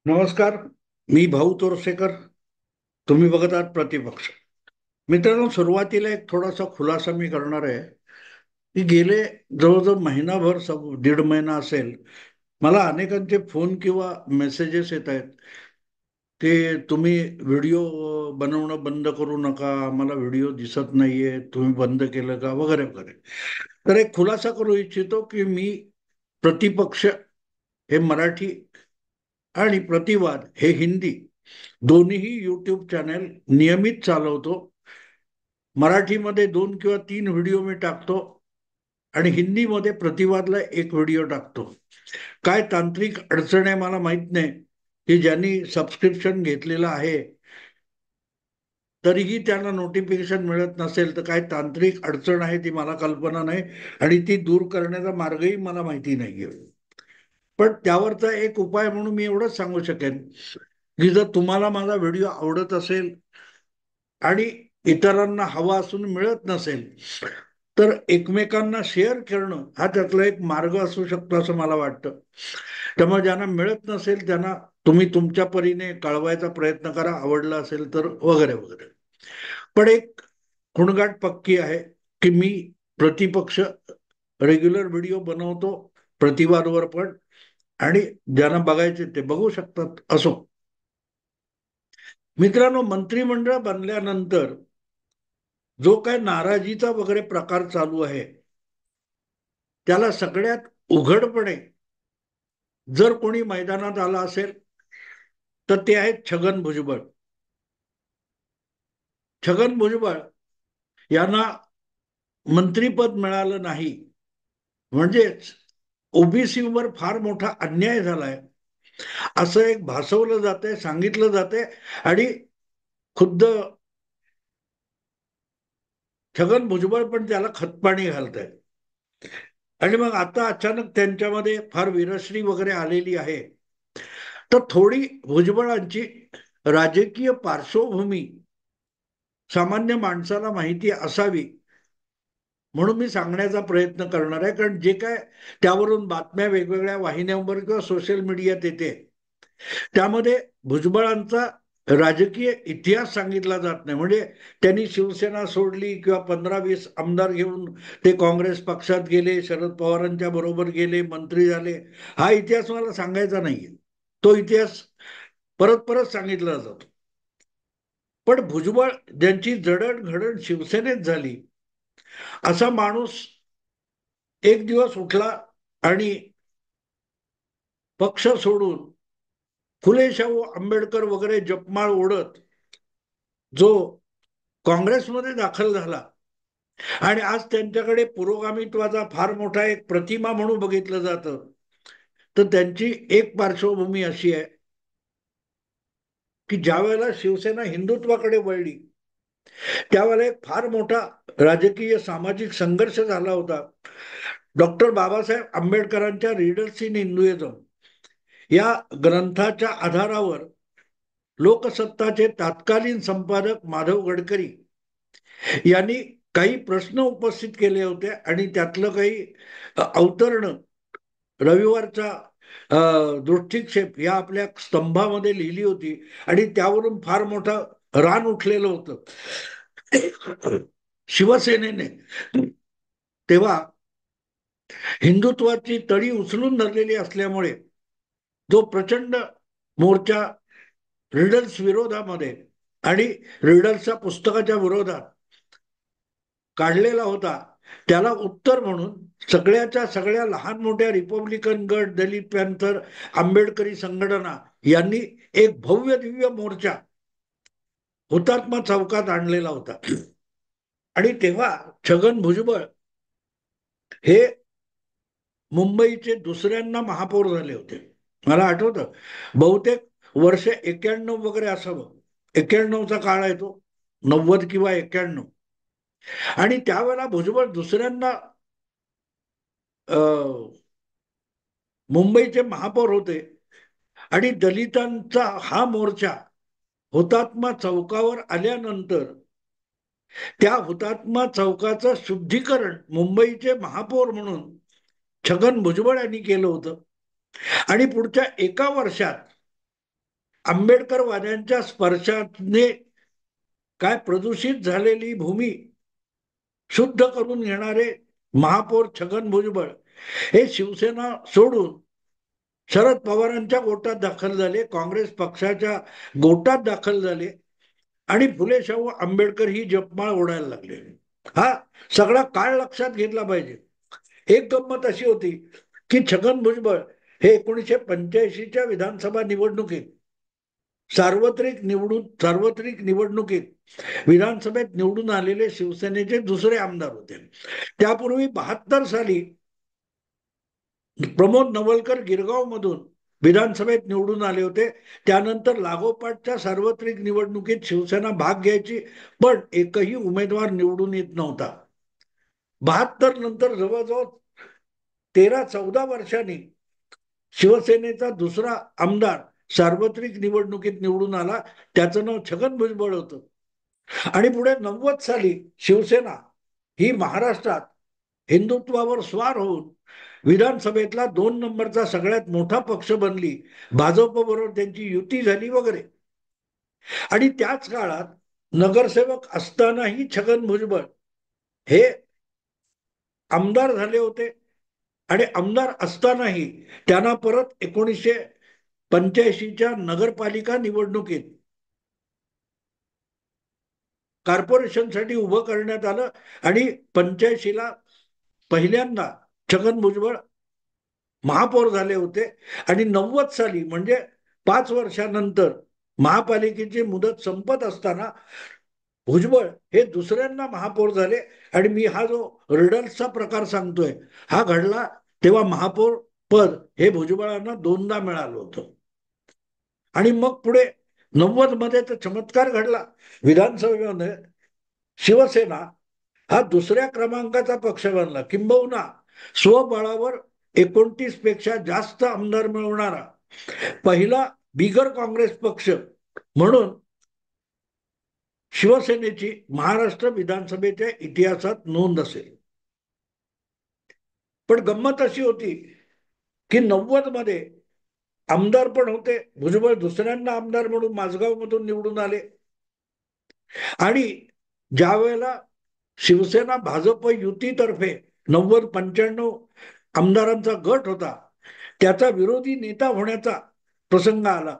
नमस्कार. मी भाऊ तोरसेकर. तुम्ही बघत आहात प्रतिपक्ष. मित्रांनो, सुरुवातीला एक थोडासा खुलासा मी करणार आहे की गेले जवळजवळ महिनाभर, दीड महिना असेल, मला अनेकांचे फोन किंवा मेसेजेस येत आहेत की तुम्ही व्हिडिओ बनवणं बंद करू नका, मला व्हिडिओ दिसत नाहीये, तुम्ही बंद केलं का, वगैरे वगैरे. तर एक खुलासा करू इच्छितो की मी प्रतिपक्ष हे मराठी आणि प्रतिवाद हे हिंदी दोन्हीही युट्यूब चॅनेल नियमित चालवतो. मराठीमध्ये 2 किंवा 3 व्हिडिओ मी टाकतो आणि हिंदीमध्ये प्रतिवादला एक व्हिडिओ टाकतो. काय तांत्रिक अडचण आहे मला माहित नाही, की ज्यांनी सबस्क्रिप्शन घेतलेलं आहे तरीही त्यांना नोटिफिकेशन मिळत नसेल तर काय तांत्रिक अडचण आहे ती मला कल्पना नाही, आणि ती दूर करण्याचा मार्गही मला माहिती नाहीये. पण त्यावरचा एक उपाय म्हणून मी एवढंच सांगू शकेन की जर तुम्हाला माझा व्हिडिओ आवडत असेल आणि इतरांना हवा असून मिळत नसेल तर एकमेकांना शेअर करणं हा त्यातला एक मार्ग असू शकतो असं मला वाटतं. त्यामुळे ज्यांना मिळत नसेल त्यांना तुम्ही तुमच्या परीने कळवायचा प्रयत्न करा, आवडला असेल तर, वगैरे वगैरे. पण एक खुणगाठ पक्की आहे की मी प्रतिपक्ष रेग्युलर व्हिडिओ बनवतो, प्रतिवादवर पण, आणि ज्यांना बघायचे ते बघू शकतात. असो मित्रांनो, मंत्रिमंडळ बनल्यानंतर जो काय नाराजीचा वगैरे प्रकार चालू आहे त्याला सगळ्यात उघडपणे जर कोणी मैदानात आला असेल तर ते आहेत छगन भुजबळ. छगन भुजबळ यांना मंत्रीपद मिळालं नाही म्हणजेच ओबीसीवर फार मोठा अन्याय झालाय असं एक भासवलं जातंय, सांगितलं जातंय. आणि खुद्द छगन भुजबळ पण त्याला खतपाणी घालत. आणि मग आता अचानक त्यांच्यामध्ये फार विरश्री वगैरे आलेली आहे. तर थोडी भुजबळांची राजकीय पार्श्वभूमी सामान्य माणसाला माहिती असावी म्हणून मी सांगण्याचा प्रयत्न करणार आहे. कारण जे काय त्यावरून बातम्या वेगवेगळ्या वाहिन्यांवर किंवा सोशल मीडियात येते त्यामध्ये भुजबळांचा राजकीय इतिहास सांगितला जात नाही. म्हणजे त्यांनी शिवसेना सोडली किंवा 15-20 आमदार घेऊन ते काँग्रेस पक्षात गेले, शरद पवारांच्या बरोबर गेले, मंत्री झाले, हा इतिहास मला सांगायचा नाहीये. तो इतिहास परत परत सांगितला जातो. पण भुजबळ ज्यांची जडणघडण शिवसेनेत झाली असा माणूस एक दिवस उठला आणि पक्ष सोडून फुले शाहू आंबेडकर वगैरे जपमाळ ओढत जो काँग्रेसमध्ये दाखल झाला आणि आज त्यांच्याकडे पुरोगामित्वाचा फार मोठा एक प्रतिमा म्हणून बघितलं जातं. तर त्यांची एक पार्श्वभूमी अशी आहे की ज्या वेळेला शिवसेना हिंदुत्वाकडे वळली त्यावेळेला एक फार मोठा राजकीय सामाजिक संघर्ष झाला होता. डॉक्टर बाबासाहेब आंबेडकरांच्या रीडर्स इन हिंदुइझम या ग्रंथाच्या आधारावर लोकसत्ताचे तत्कालीन संपादक माधव गडकरी यांनी काही प्रश्न उपस्थित केले होते आणि त्यातलं काही अवतरण रविवारचा दृष्टिक्षेप या आपल्या स्तंभामध्ये लिहिली होती आणि त्यावरून फार मोठं रान उठलेलं होतं शिवसेनेने. तेव्हा हिंदुत्वाची तळी उचलून धरलेली असल्यामुळे जो प्रचंड मोर्चा रीडर्स विरोधामध्ये आणि रीडर्सच्या पुस्तकाच्या विरोधात काढलेला होता त्याला उत्तर म्हणून सगळ्याच्या सगळ्या लहान मोठ्या रिपब्लिकन गट, दलित पॅन्थर, आंबेडकरी संघटना यांनी एक भव्य दिव्य मोर्चा हुतात्मा चौकात आणलेला होता. आणि तेव्हा छगन भुजबळ हे मुंबईचे दुसऱ्यांदा महापौर झाले होते. मला आठवतं बहुतेक वर्ष 91 वगैरे असावं, 91चा काळ आहे तो, 90 किंवा 91. आणि त्यावेळेला भुजबळ दुसऱ्यांदा मुंबईचे महापौर होते आणि दलितांचा हा मोर्चा हुतात्मा चौकावर आल्यानंतर त्या हुतात्मा चौकाचं शुद्धीकरण मुंबईचे महापौर म्हणून छगन भुजबळ यांनी केलं होतं. आणि पुढच्या एका वर्षात आंबेडकरवाद्यांच्या स्पर्शाने काय प्रदूषित झालेली भूमी शुद्ध करून घेणारे महापौर छगन भुजबळ हे शिवसेना सोडून शरद पवारांच्या गोटात दाखल झाले, काँग्रेस पक्षाच्या गोटात दाखल झाले आणि फुले शाहू आंबेडकर ही जपमाळ ओढायला लागले. हा सगळा काळ लक्षात घेतला पाहिजे. एक गंमत अशी होती की छगन भुजबळ हे 1985च्या विधानसभा निवडणुकीत सार्वत्रिक निवडणुकीत विधानसभेत निवडून आलेले शिवसेनेचे दुसरे आमदार होते. त्यापूर्वी 72 साली प्रमोद नवलकर गिरगाव मधून विधानसभेत निवडून आले होते. त्यानंतर लागोपाठच्या सार्वत्रिक निवडणुकीत शिवसेना भाग घ्यायची, पण एकही उमेदवार निवडून येत नव्हता. 72 नंतर जवळजवळ 13-14 वर्षांनी शिवसेनेचा दुसरा आमदार सार्वत्रिक निवडणुकीत निवडून आला. त्याचं नाव छगन भुजबळ होतं. आणि पुढे 90 साली शिवसेना ही महाराष्ट्रात हिंदुत्वावर स्वार होऊन विधानसभेतला 2 नंबरचा सगळ्यात मोठा पक्ष बनली, भाजप बरोबर त्यांची युती झाली वगैरे. आणि त्याच काळात नगरसेवक असतानाही छगन भुजबळ हे आमदार झाले होते आणि आमदार असतानाही त्यांना परत 1985च्या नगरपालिका निवडणुकीत कॉर्पोरेशनसाठी उभं करण्यात आलं आणि 85ला पहिल्यांदा छगन भुजबळ महापौर झाले होते. आणि 90 साली म्हणजे 5 वर्षानंतर महापालिकेची मुदत संपत असताना भुजबळ हे दुसऱ्यांदा महापौर झाले. आणि मी हा जो रिडल्सचा प्रकार सांगतोय हा घडला तेव्हा महापौर पद हे भुजबळांना 2दा मिळालं होतं. आणि मग पुढे 90 मध्ये तर चमत्कार घडला. विधानसभेमध्ये शिवसेना हा दुसऱ्या क्रमांकाचा पक्ष बनला, किंबहुना स्वबळावर 29 पेक्षा जास्त आमदार मिळवणारा पहिला बिगर काँग्रेस पक्ष म्हणून शिवसेनेची महाराष्ट्र विधानसभेच्या इतिहासात नोंद असेल. पण गंमत अशी होती की 90 मध्ये आमदार पण होते. भुजबळ दुसऱ्यांदा आमदार म्हणून माझगाव मधून निवडून आले. आणि ज्या वेळेला शिवसेना भाजप युतीतर्फे 90-95 आमदारांचा गट होता, त्याचा विरोधी नेता होण्याचा प्रसंग आला,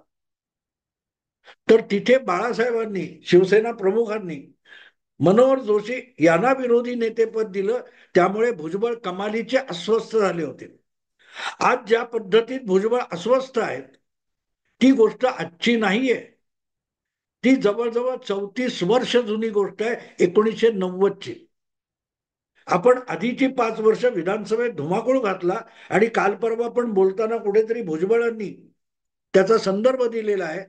तर तिथे बाळासाहेबांनी, शिवसेना प्रमुखांनी मनोहर जोशी यांना विरोधी नेतेपद दिलं. त्यामुळे भुजबळ कमालीचे अस्वस्थ झाले होते. आज ज्या पद्धतीत भुजबळ अस्वस्थ आहेत ती गोष्ट आजची नाहीये. ती जवळजवळ 34 वर्ष जुनी गोष्ट आहे, 1990ची. आपण आधीची 5 वर्ष विधानसभेत धुमाकूळ घातला आणि काल परवा पण बोलताना कुठेतरी भुजबळांनी त्याचा संदर्भ दिलेला आहे.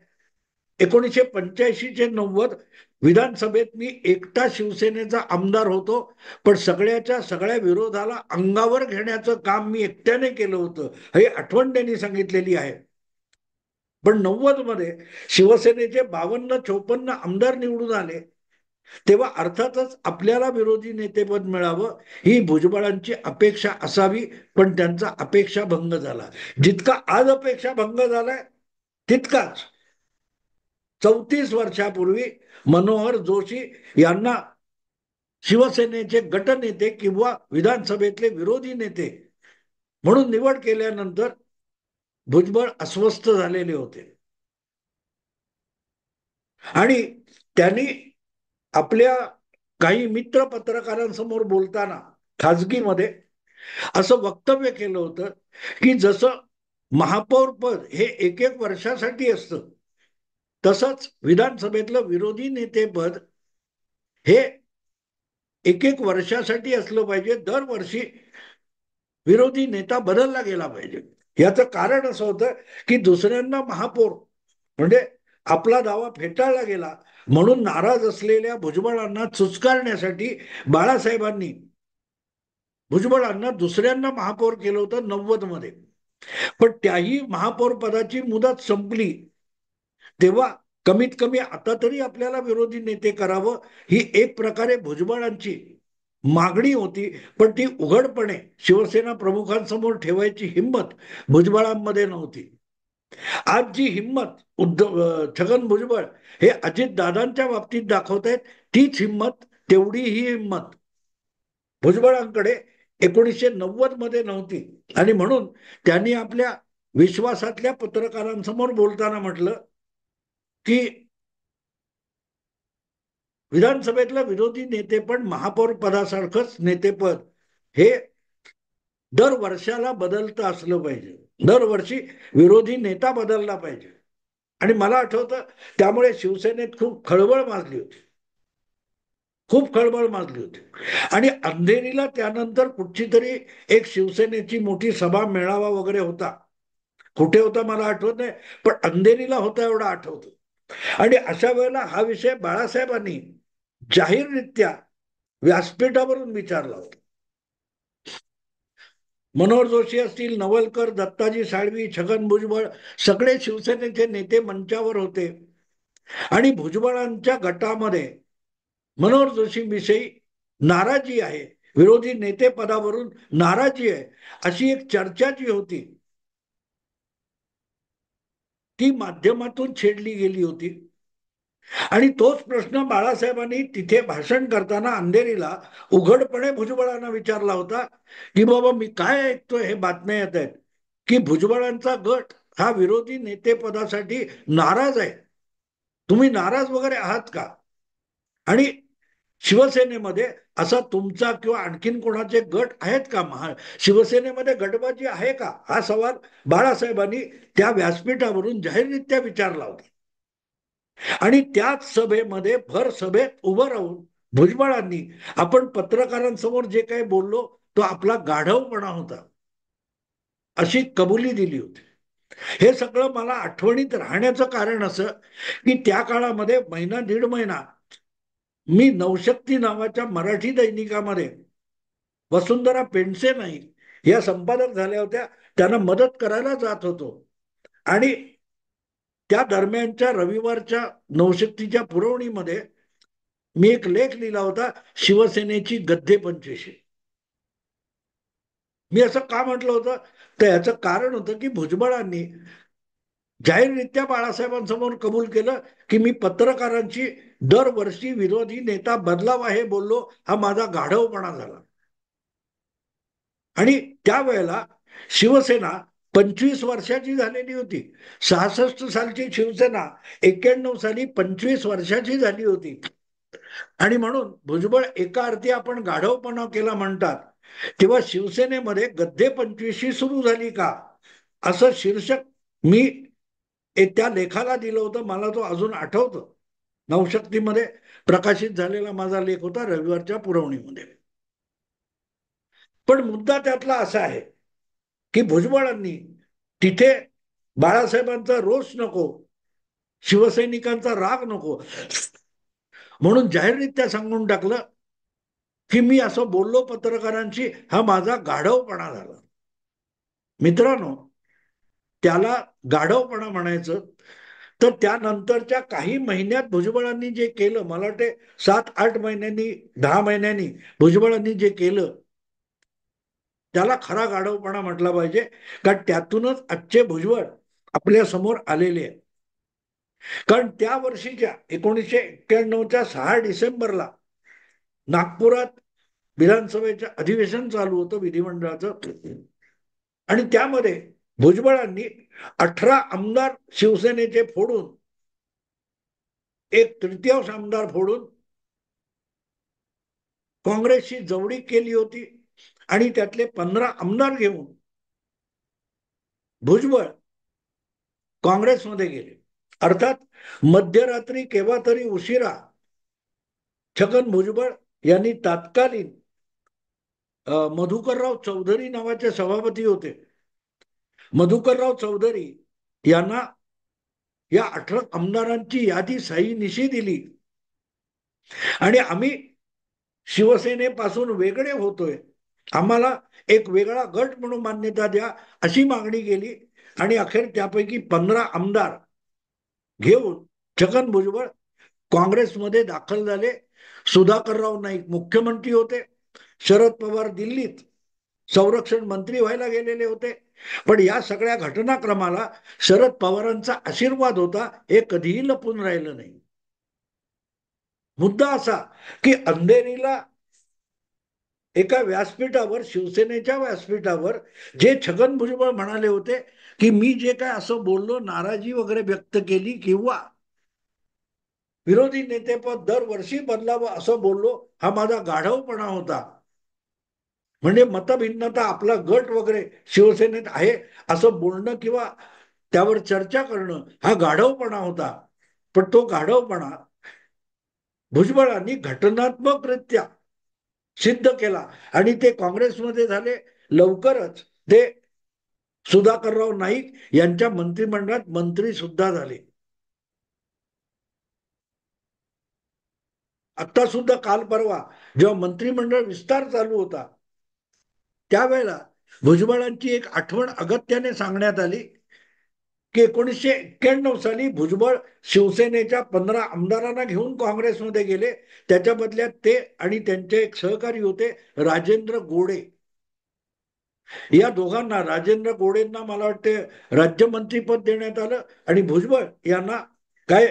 1985चे 90 विधानसभेत मी एकटा शिवसेनेचा आमदार होतो, पण सगळ्याच्या सगळ्या विरोधाला अंगावर घेण्याचं काम मी एकट्याने केलं होतं, हे आठवण त्यांनी सांगितलेली आहे. पण 90 मध्ये शिवसेनेचे 52-54 आमदार निवडून आले तेव्हा अर्थातच आपल्याला विरोधी नेतेपद मिळावं ही भुजबळांची अपेक्षा असावी, पण त्यांचा अपेक्षा भंग झाला. जितका आज अपेक्षा भंग झालाय तितकाच 34 वर्षापूर्वी मनोहर जोशी यांना शिवसेनेचे गटनेते किंवा विधानसभेतले विरोधी नेते म्हणून निवड केल्यानंतर भुजबळ अस्वस्थ झालेले होते. आणि त्यांनी आपल्या काही मित्र पत्रकारांसमोर बोलताना खाजगीमध्ये असं वक्तव्य केलं होतं की जसं महापौर पद हे 1-1 वर्षासाठी असतं, तसंच विधानसभेतलं विरोधी नेतेपद हे 1-1 वर्षासाठी असलं पाहिजे. दरवर्षी विरोधी नेता बदलला गेला पाहिजे. याचं कारण असं होतं की दुसऱ्यांना महापौर म्हणजे आपला दावा फेटाळला गेला म्हणून नाराज असलेल्या भुजबळांना चुचकारण्यासाठी बाळासाहेबांनी भुजबळांना दुसऱ्यांदा महापौर केलं होतं 90 मध्ये. पण त्याही महापौर पदाची मुदत संपली तेव्हा कमीत कमी आता तरी आपल्याला विरोधी नेते करावं ही एक प्रकारे भुजबळांची मागणी होती. पण ती उघडपणे शिवसेना प्रमुखांसमोर ठेवायची हिंमत भुजबळांमध्ये नव्हती. आज जी हिंमत छगन भुजबळ हे अजित दादांच्या बाबतीत दाखवतायत, तीच हिंमत, तेवढी ही हिंमत भुजबळांकडे 1990 मध्ये नव्हती. आणि म्हणून त्यांनी आपल्या विश्वासातल्या पत्रकारांसमोर बोलताना म्हटलं की विधानसभेतलं विरोधी नेतेपण महापौर पदासारखंच नेतेपद हे दर वर्षाला बदलतं असलं पाहिजे, दरवर्षी विरोधी नेता बदलला पाहिजे. आणि मला आठवतं त्यामुळे शिवसेनेत खूप खळबळ माजली होती, खूप खळबळ माजली होती. आणि अंधेरीला त्यानंतर कुठची तरी एक शिवसेनेची मोठी सभा मेळावा वगैरे होता, कुठे होता मला आठवत नाही, पण अंधेरीला होता एवढं आठवतं. आणि अशा वेळेला हा विषय बाळासाहेबांनी जाहीररित्या व्यासपीठावरून विचारला होता. मनोहर जोशी असतील, नवलकर, दत्ताजी साळवी, छगन भुजबळ सगळे शिवसेनेचे नेते मंचावर होते. आणि भुजबळांच्या गटामध्ये मनोहर जोशींविषयी नाराजी आहे, विरोधी नेते पदावरून नाराजी आहे, अशी एक चर्चा जी होती ती माध्यमातून छेडली गेली होती. आणि तोच प्रश्न बाळासाहेबांनी तिथे भाषण करताना अंधेरीला उघडपणे भुजबळांना विचारला होता की बाबा मी काय ऐकतोय, हे बातम्या येत आहेत की भुजबळांचा गट हा विरोधी नेतेपदासाठी नाराज आहे, तुम्ही नाराज वगैरे आहात का? आणि शिवसेनेमध्ये असा तुमचा किंवा आणखीन कोणाचे गट आहेत का, शिवसेनेमध्ये गटबाजी आहे का, हा सवाल बाळासाहेबांनी त्या व्यासपीठावरून जाहीररित्या विचारला होता. आणि त्याच सभेमध्ये भर सभेत उभं राहून भुजबळांनी आपण पत्रकारांसमोर जे काही बोललो तो आपला गाढवपणा होता अशी कबुली दिली होती. हे सगळं मला आठवणीत राहण्याचं कारण असं की त्या काळामध्ये महिना दीड महिना मी नवशक्ती नावाच्या मराठी दैनिकामध्ये वसुंधरा पेंडसे नाईक या संपादक झाल्या होत्या, त्यांना मदत करायला जात होतो. आणि त्या दरम्यानच्या रविवारच्या नवशक्तीच्या पुरवणीमध्ये मी एक लेख लिहिला होता, शिवसेनेची गद्दे पंचवीशी. मी असं का म्हटलं होतं, तर याचं कारण होतं की भुजबळांनी जाहीररित्या बाळासाहेबांसमोर कबूल केलं की मी पत्रकारांची दरवर्षी विरोधी नेता बदलावा हे बोललो, हा माझा गाढवपणा झाला. आणि त्यावेळेला शिवसेना 25 वर्षाची झालेली होती. 66 सालची शिवसेना 91 साली 25 वर्षाची झाली होती. आणि म्हणून भुजबळ एका अर्थी आपण गाढवपणा केला म्हणतात, तेव्हा शिवसेनेमध्ये गद्दे पंचवीशी सुरू झाली का, असं शीर्षक मी त्या लेखाला दिलं होतं. मला तो अजून आठवतो. नवशक्तीमध्ये प्रकाशित झालेला माझा लेख होता रविवारच्या पुरवणीमध्ये. पण मुद्दा त्यातला असा आहे की भुजबळांनी तिथे बाळासाहेबांचा रोष नको, शिवसैनिकांचा राग नको, म्हणून जाहीररित्या सांगून टाकलं की मी असं बोललो पत्रकारांशी, हा माझा गाढवपणा झाला. मित्रांनो, त्याला गाढवपणा म्हणायचं तर त्यानंतरच्या काही महिन्यात भुजबळांनी जे केलं, मला वाटते 7-8 महिन्यांनी 10 महिन्यांनी भुजबळांनी जे केलं त्याला खरा गाढवपणा म्हटला पाहिजे. कारण त्यातूनच आजचे भुजबळ आपल्या समोर आलेले आहेत. कारण त्या वर्षीच्या 1991च्या 6 डिसेंबरला नागपुरात विधानसभेचं अधिवेशन चालू होतं विधिमंडळाचं. आणि त्यामध्ये भुजबळांनी 18 आमदार शिवसेनेचे फोडून, एक तृतीयांश आमदार फोडून काँग्रेसशी जवळीक केली होती. आणि त्यातले 15 आमदार घेऊन भुजबळ काँग्रेसमध्ये गेले. अर्थात मध्यरात्री केव्हा तरी उशिरा छगन भुजबळ यांनी तात्कालीन मधुकरराव चौधरी नावाचे सभापती होते, मधुकरराव चौधरी यांना या 18 आमदारांची यादी सहीनिशी दिली. आणि आम्ही शिवसेनेपासून वेगळे होतोय, आम्हाला एक वेगळा गट म्हणून मान्यता द्या, अशी मागणी केली. आणि अखेर त्यापैकी 15 आमदार घेऊन छगन भुजबळ काँग्रेसमध्ये दाखल झाले. सुधाकरराव नाईक मुख्यमंत्री होते, शरद पवार दिल्लीत संरक्षण मंत्री व्हायला गेलेले होते, पण या सगळ्या घटनाक्रमाला शरद पवारांचा आशीर्वाद होता, हे कधीही लपून राहिलं नाही. मुद्दा असा की अंधेरीला एका व्यासपीठावर, शिवसेनेच्या व्यासपीठावर, जे छगन भुजबळ म्हणाले होते की मी जे काय असं बोललो, नाराजी वगैरे व्यक्त केली किंवा विरोधी नेतेपद दरवर्षी बदलावं असं बोललो, हा माझा गाढवपणा होता. म्हणजे मतभिन्नता, आपला गट वगैरे शिवसेनेत आहे असं बोलणं किंवा त्यावर चर्चा करणं हा गाढवपणा होता. पण तो गाढवपणा भुजबळांनी घटनात्मकरित्या सिद्ध केला आणि ते काँग्रेसमध्ये झाले. लवकरच ते सुधाकरराव नाईक यांच्या मंत्रिमंडळात मंत्री सुद्धा झाले. आता सुद्धा काल परवा जेव्हा मंत्रिमंडळ विस्तार चालू होता, त्यावेळेला भुजबळांची एक आठवण अगत्याने सांगण्यात आली की 1991 साली भुजबळ शिवसेनेच्या 15 आमदारांना घेऊन काँग्रेसमध्ये गेले. त्याच्या बदल्यात ते आणि त्यांचे एक सहकारी होते राजेंद्र गोडे, या दोघांना, राजेंद्र गोडेंना मला वाटते राज्यमंत्रीपद देण्यात आलं आणि भुजबळ यांना काय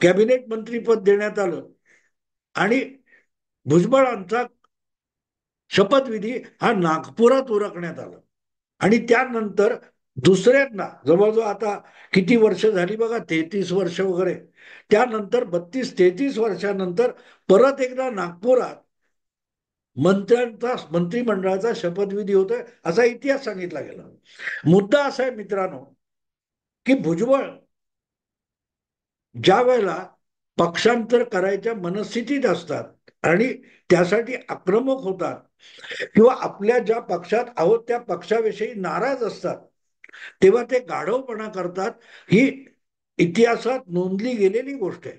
कॅबिनेट मंत्रीपद देण्यात आलं. आणि भुजबळांचा शपथविधी हा नागपुरात उरकण्यात आला. आणि त्यानंतर दुसऱ्यांदा जवळजवळ आता किती वर्ष झाली बघा, 33 वर्ष वगैरे, त्यानंतर 32-33 वर्षानंतर परत एकदा नागपुरात मंत्रिमंडळाचा शपथविधी होतोय, असा इतिहास सांगितला गेला. मुद्दा असा आहे मित्रांनो की भुजबळ ज्या वेळेला पक्षांतर करायच्या मनस्थितीत असतात आणि त्यासाठी आक्रमक होतात किंवा आपल्या ज्या पक्षात आहोत त्या पक्षाविषयी नाराज असतात, तेव्हा ते गाढवपणा करतात. ही इतिहासात नोंदली गेलेली गोष्ट आहे.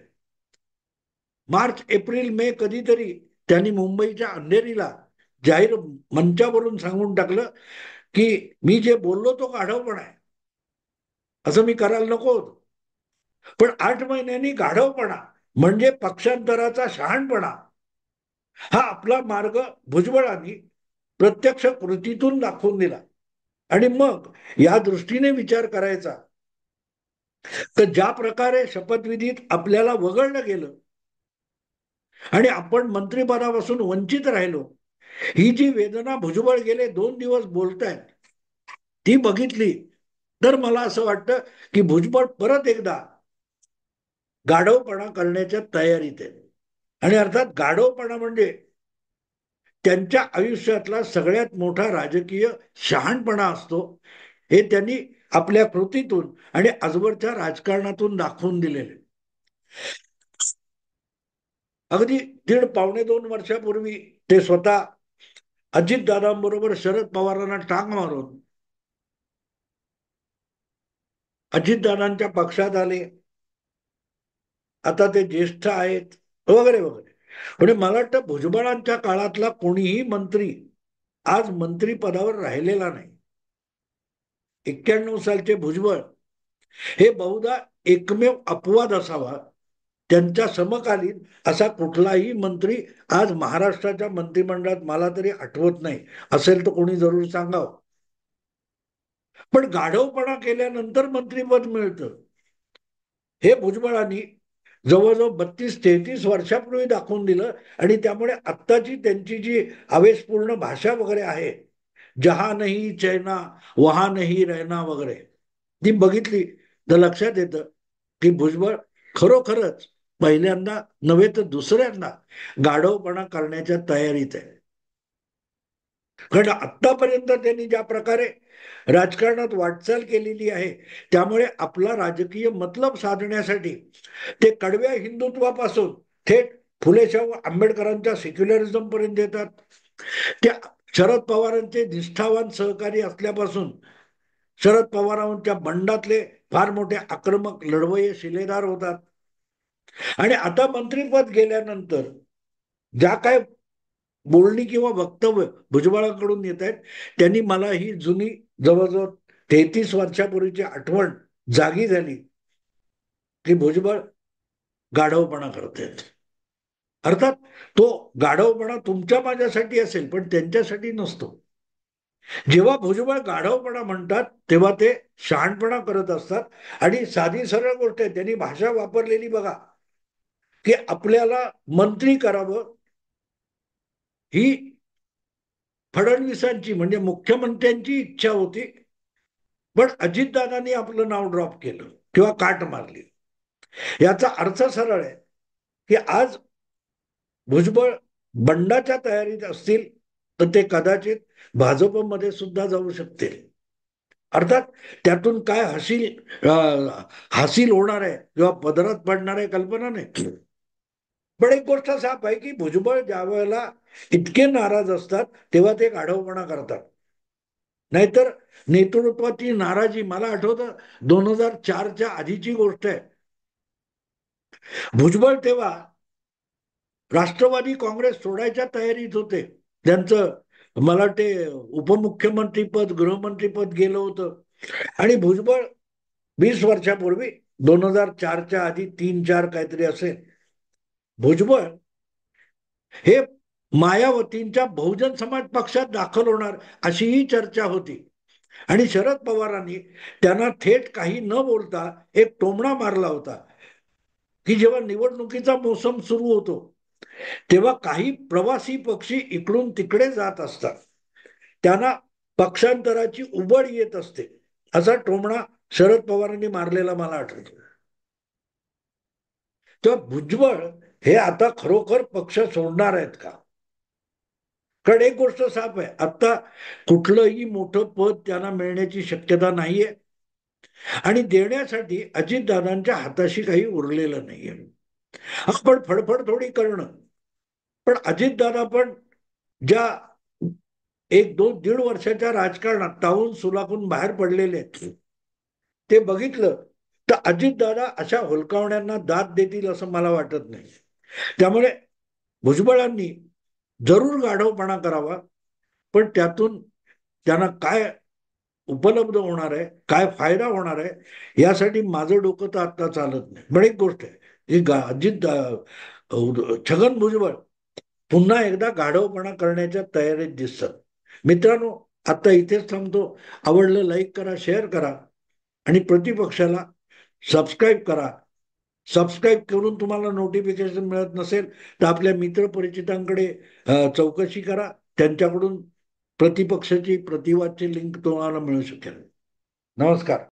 मार्च, एप्रिल, मे कधीतरी त्यांनी मुंबईच्या अंधेरीला जाहीर मंचावरून सांगून टाकलं की मी जे बोललो तो गाढवपणा आहे, असं मी करायला नको होतं. पण 8 महिन्यांनी गाढवपणा म्हणजे पक्षांतराचा शहाणपणा हा आपला मार्ग भुजबळांनी प्रत्यक्ष कृतीतून दाखवून दिला. आणि मग या दृष्टीने विचार करायचा तर ज्या प्रकारे शपथविधीत आपल्याला वगळलं गेलं आणि आपण मंत्रिपदापासून वंचित राहिलो, ही जी वेदना भुजबळ गेले 2 दिवस बोलतायत, ती बघितली तर मला असं वाटतं की भुजबळ परत एकदा गाढवपणा करण्याच्या तयारीत आहे. आणि अर्थात गाढवपणा म्हणजे त्यांच्या आयुष्यातला सगळ्यात मोठा राजकीय शहाणपणा असतो, हे त्यांनी आपल्या कृतीतून आणि आजवरच्या राजकारणातून दाखवून दिलेले. अगदी पावणे 2 वर्षापूर्वी ते स्वतः अजितदादांबरोबर शरद पवारांना टांग मारून अजितदादांच्या पक्षात आले. आता ते ज्येष्ठ आहेत वगैरे वगैरे. म्हणजे मला वाटतं भुजबळांच्या काळातला कोणीही मंत्री आज मंत्रिपदावर राहिलेला नाही. 91 सालचे भुजबळ हे बहुधा एकमेव अपवाद असावा. त्यांच्या समकालीन असा कुठलाही मंत्री आज महाराष्ट्राच्या मंत्रिमंडळात मला तरी आठवत नाही. असेल तर कोणी जरूर सांगावं. पण गाढवपणा केल्यानंतर मंत्रिपद मिळतं हे भुजबळांनी जवळजवळ 32-33 वर्षापूर्वी दाखवून दिलं. आणि त्यामुळे आत्ताची त्यांची जी आवेशपूर्ण भाषा वगैरे आहे, जहा नाही चैना वहा नाही रहना वगैरे, ती बघितली तर लक्षात येतं की भुजबळ खरोखरच पहिल्यांदा नव्हे तर दुसऱ्यांदा गाढवपणा करण्याच्या तयारीत आहे. कारण आतापर्यंत त्यांनी ज्या प्रकारे राजकारणात वाटचाल केलेली आहे, त्यामुळे आपला राजकीय मतलब साधण्यासाठी ते कडव्या हिंदुत्वापासून थेट फुले-शाहू आंबेडकरांच्या सेक्युलरिझम पर्यंत येतात. त्या शरद पवारांचे निष्ठावान सहकारी असल्यापासून शरद पवारांच्या बंडातले फार मोठे आक्रमक लढवय्ये शिलेदार होतात. आणि आता मंत्रीपद गेल्यानंतर ज्या काय बोलणी किंवा वक्तव्य भुजबळाकडून येत आहेत, त्यांनी मला ही जुनी जवळजवळ 33 वर्षापूर्वीची आठवण जागी झाली की भुजबळ गाढवपणा करतायत. अर्थात तो गाढवपणा तुमच्या माझ्यासाठी असेल पण त्यांच्यासाठी नसतो. जेव्हा भुजबळ गाढवपणा म्हणतात तेव्हा ते शहाणपणा करत असतात आणि साधी सरळ गोष्ट आहे त्यांनी भाषा वापरलेली बघा की आपल्याला मंत्री करावं ही फडणवीसांची म्हणजे मुख्यमंत्र्यांची इच्छा होती, पण अजितदादांनी आपलं नाव ड्रॉप केलं किंवा काट मारली. याचा अर्थ सरळ आहे की आज भुजबळ बंडाच्या तयारीत असतील तर ते कदाचित भाजपमध्ये सुद्धा जाऊ शकतील. अर्थात त्यातून काय हासिल होणार आहे किंवा पदरात पडणार आहे कल्पना नाही. पण एक गोष्ट साफ आहे की भुजबळ ज्या वेळेला इतके नाराज असतात तेव्हा ते गाढवपणा करतात. नाहीतर नेतृत्वाची नाराजी मला आठवतं 2004च्या आधीची गोष्ट आहे. भुजबळ तेव्हा राष्ट्रवादी काँग्रेस सोडायच्या तयारीत होते. त्यांचं मला वाटते उपमुख्यमंत्रीपद गृहमंत्रीपद गेलं होतं आणि भुजबळ 20 वर्षापूर्वी 2004च्या आधी 3-4 काहीतरी असेल, भुजबळ हे मायावतींच्या बहुजन समाज पक्षात दाखल होणार अशीही चर्चा होती. आणि शरद पवारांनी त्यांना थेट काही न बोलता एक टोमणा मारला होता की जेव्हा निवडणुकीचा मोसम सुरू होतो तेव्हा काही प्रवासी पक्षी इकडून तिकडे जात असतात, त्यांना पक्षांतराची उबड येत असते, असा टोमणा शरद पवारांनी मारलेला मला आठवतो. तेव्हा भुजबळ हे आता खरोखर पक्ष सोडणार आहेत का? कारण एक गोष्ट साफ आहे, आता कुठलंही मोठं पद त्यांना मिळण्याची शक्यता नाहीये आणि देण्यासाठी अजितदादांच्या हाताशी काही उरलेलं नाहीये. आपण फडफड थोडी करणं, पण अजितदादा पण ज्या 1-2-1.5 वर्षाच्या राजकारणात तावून सुलाखून बाहेर पडलेले आहेत ते बघितलं तर अजितदादा अशा हुलकावण्यांना दाद देतील असं मला वाटत नाही. त्यामुळे भुजबळांनी जरूर गाढवपणा करावा, पण त्यातून त्यांना काय उपलब्ध होणार आहे, काय फायदा होणार आहे, यासाठी माझं डोकं तर आता चालत नाही. पण एक गोष्ट आहे, ही छगन भुजबळ पुन्हा एकदा गाढवपणा करण्याच्या तयारीत दिसतात. मित्रांनो, आता इथेच थांबतो. आवडलं लाईक करा, शेअर करा आणि प्रतिपक्षाला सबस्क्राईब करा. सबस्क्राईब करून तुम्हाला नोटिफिकेशन मिळत नसेल तर आपल्या मित्र परिचितांकडे चौकशी करा, त्यांच्याकडून प्रतिपक्षाची प्रतिवादची लिंक तुम्हाला मिळू शकेल. नमस्कार.